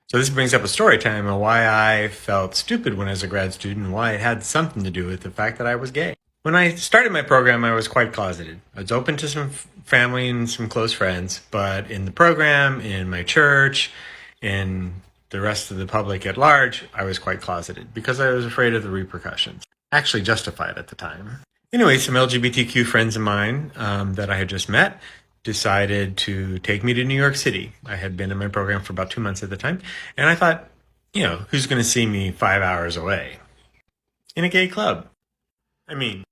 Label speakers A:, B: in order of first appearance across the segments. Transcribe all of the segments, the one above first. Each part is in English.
A: So this brings up a story time of why I felt stupid when I was a grad student and why it had something to do with the fact that I was gay. When I started my program, I was quite closeted. I was open to some family and some close friends, but in the program, in my church, in the rest of the public at large, I was quite closeted because I was afraid of the repercussions. Actually justified at the time. Anyway, some LGBTQ friends of mine that I had just met decided to take me to New York City. I had been in my program for about 2 months at the time, and I thought, who's going to see me 5 hours away in a gay club? I mean,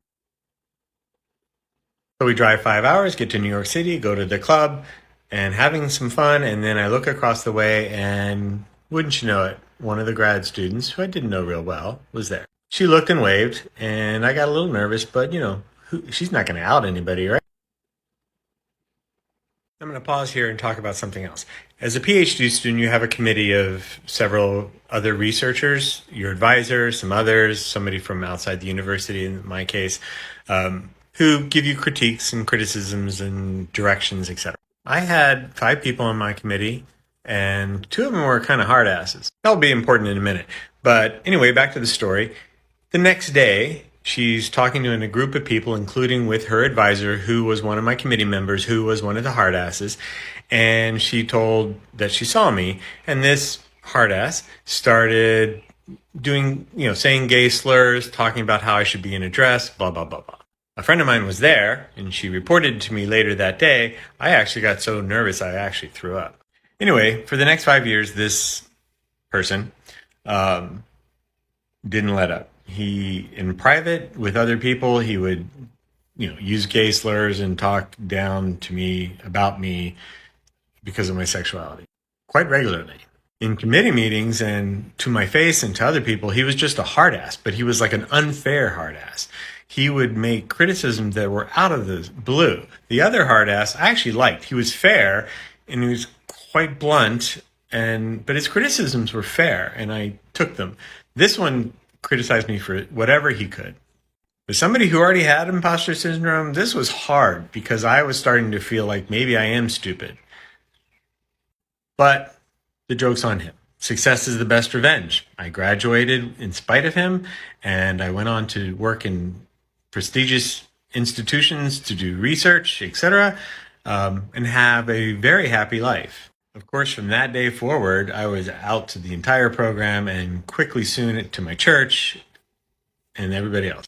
A: so we drive 5 hours, get to New York City, go to the club, and having some fun. And then I look across the way, and wouldn't you know it, one of the grad students, who I didn't know real well, was there. She looked and waved, and I got a little nervous, but she's not going to out anybody, right? I'm going to pause here and talk about something else. As a PhD student, you have a committee of several other researchers, your advisor, some others, somebody from outside the university, in my case, who give you critiques and criticisms and directions, etc. I had 5 people on my committee, and 2 of them were kind of hard asses. That'll be important in a minute. But anyway, back to the story. The next day, she's talking to a group of people, including with her advisor, who was one of my committee members, who was one of the hard asses. And she told that she saw me. And this hard ass started doing, saying gay slurs, talking about how I should be in a dress, blah, blah, blah, blah. A friend of mine was there, and she reported to me later that day. I actually got so nervous, I actually threw up. Anyway, for the next 5 years, this person didn't let up. He, in private with other people, he would, use gay slurs and talk down to me about me because of my sexuality quite regularly. In committee meetings and to my face and to other people, he was just a hard ass, but he was like an unfair hard ass. He would make criticisms that were out of the blue. The other hard ass I actually liked. He was fair and he was quite blunt, but his criticisms were fair and I took them. This one criticized me for whatever he could. For somebody who already had imposter syndrome, this was hard because I was starting to feel like maybe I am stupid. But the joke's on him. Success is the best revenge. I graduated in spite of him, and I went on to work in prestigious institutions to do research, etc., and have a very happy life. Of course, from that day forward, I was out to the entire program and quickly soon to my church and everybody else.